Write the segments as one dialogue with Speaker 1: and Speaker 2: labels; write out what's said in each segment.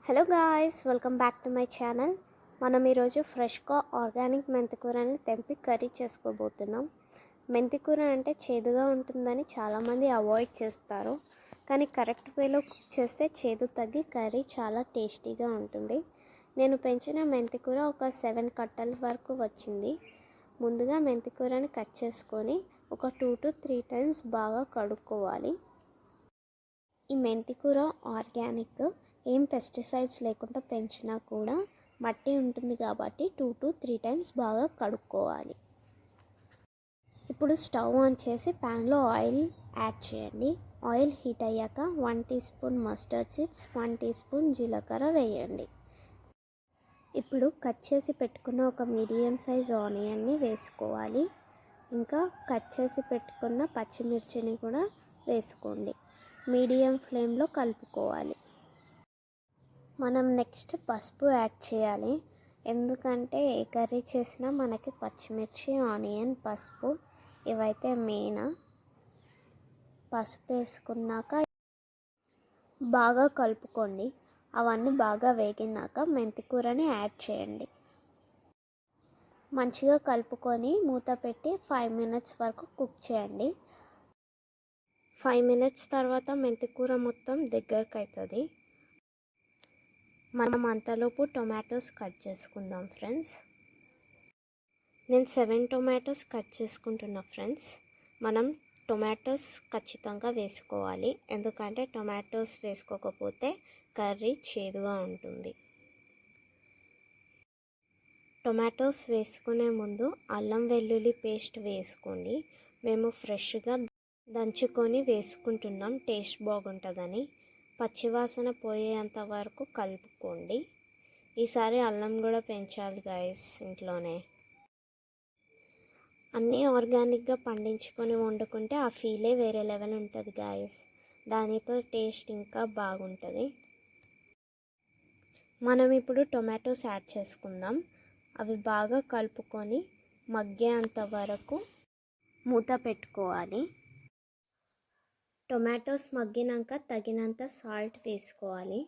Speaker 1: Hello guys, welcome back to my channel. మనం ఈరోజు ఫ్రెష్గా ఆర్గానిక్ మెంతికూరని తెంపి కర్రీ చేసుకోబోతున్నాం. మెంతికూర అంటే చేదుగా ఉంటుందని చాలామంది అవాయిడ్ చేస్తారు, కానీ కరెక్ట్ వేలో కుక్ చేస్తే చేదు తగ్గి కర్రీ చాలా టేస్టీగా ఉంటుంది. నేను పెంచిన మెంతికూర ఒక 7 కట్టల వరకు వచ్చింది. ముందుగా మెంతికూరని కట్ చేసుకొని ఒక 2 to 3 టైమ్స్ బాగా కడుక్కోవాలి. ఈ మెంతికూర ఆర్గానిక్, ఏం పెస్టిసైడ్స్ లేకుండా పెంచినా కూడా మట్టి ఉంటుంది కాబట్టి 2 to 3 టైమ్స్ బాగా కడుక్కోవాలి. ఇప్పుడు స్టవ్ ఆన్ చేసి ప్యాన్లో ఆయిల్ యాడ్ చేయండి. ఆయిల్ హీట్ అయ్యాక 1 teaspoon mustard seeds, 1 teaspoon జీలకర్ర వేయండి. ఇప్పుడు కట్ చేసి పెట్టుకున్న ఒక మీడియం సైజ్ ఆనియన్ని వేసుకోవాలి. ఇంకా కట్ చేసి పెట్టుకున్న పచ్చిమిర్చిని కూడా వేసుకోండి. మీడియం ఫ్లేమ్లో కలుపుకోవాలి. మనం నెక్స్ట్ పసుపు యాడ్ చేయాలి, ఎందుకంటే ఏ కర్రీ చేసినా మనకి పచ్చిమిర్చి, ఆనియన్, పసుపు ఇవైతే మెయిన్. పసుపు వేసుకున్నాక బాగా కలుపుకోండి. అవన్నీ బాగా వేగినాక మెంతికూరని యాడ్ చేయండి. మంచిగా కలుపుకొని మూత పెట్టి 5 minutes వరకు కుక్ చేయండి. 5 minutes తర్వాత మెంతికూర మొత్తం దగ్గరకు అవుతుంది. మనం అంతలోపు టొమాటోస్ కట్ చేసుకుందాం ఫ్రెండ్స్. నేను 7 టొమాటోస్ కట్ చేసుకుంటున్నా ఫ్రెండ్స్. మనం టొమాటోస్ ఖచ్చితంగా వేసుకోవాలి, ఎందుకంటే టొమాటోస్ వేసుకోకపోతే కర్రీ చేదుగా ఉంటుంది. టొమాటోస్ వేసుకునే ముందు అల్లం వెల్లుల్లి పేస్ట్ వేసుకోండి. మేము ఫ్రెష్గా దంచుకొని వేసుకుంటున్నాం, టేస్ట్ బాగుంటుందని. పచ్చివాసన పోయేంత వరకు కలుపుకోండి. ఈసారి అల్లం కూడా పెంచాలి గాయస్ ఇంట్లోనే. అన్నీ ఆర్గానిక్గా పండించుకొని వండుకుంటే ఆ ఫీలే వేరే లెవెల్ ఉంటుంది గాయస్. దానితో టేస్ట్ ఇంకా బాగుంటుంది. మనం ఇప్పుడు టొమాటోస్ యాడ్ చేసుకుందాం. అవి బాగా కలుపుకొని మగ్గేంత వరకు మూత పెట్టుకోవాలి. టొమాటోస్ మగ్గినాక తగినంత సాల్ట్ వేసుకోవాలి.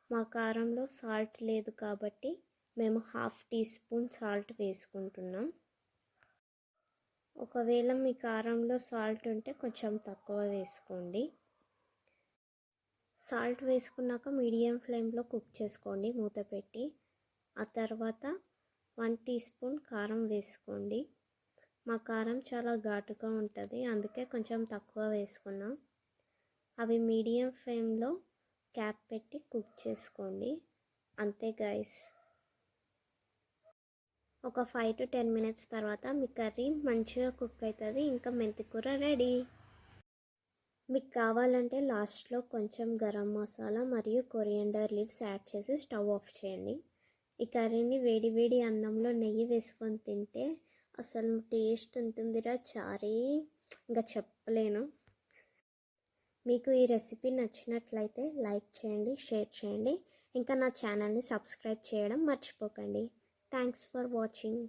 Speaker 1: మా కారంలో సాల్ట్ లేదు కాబట్టి మేము 1/2 టీ స్పూన్ సాల్ట్ వేసుకుంటున్నాం. ఒకవేళ మీ కారంలో సాల్ట్ ఉంటే కొంచెం తక్కువ వేసుకోండి. సాల్ట్ వేసుకున్నాక మీడియం ఫ్లేమ్లో కుక్ చేసుకోండి మూత పెట్టి. ఆ తర్వాత 1 టీ స్పూన్ కారం వేసుకోండి. మా కారం చాలా ఘాటుగా ఉంటుంది, అందుకే కొంచెం తక్కువ వేసుకున్నాం. అవి మీడియం ఫ్లేమ్లో క్యాప్ పెట్టి కుక్ చేసుకోండి. అంతే గైస్. ఒక 5 to 10 minutes తర్వాత మీ కర్రీ మంచిగా కుక్ అవుతుంది. ఇంకా మెంతికూర రెడీ. మీకు కావాలంటే లాస్ట్లో కొంచెం గరం మసాలా మరియు కొరియండర్ లీవ్స్ యాడ్ చేసి స్టవ్ ఆఫ్ చేయండి. ఈ కర్రీని వేడి వేడి అన్నంలో నెయ్యి వేసుకొని తింటే అసలు టేస్ట్ ఉంటుందిరా చారీ, ఇంకా చెప్పలేను. మీకు ఈ రెసిపీ నచ్చినట్లయితే లైక్ చేయండి, షేర్ చేయండి. ఇంకా నా ఛానల్ని సబ్స్క్రైబ్ చేయడం మర్చిపోకండి. Thanks for watching.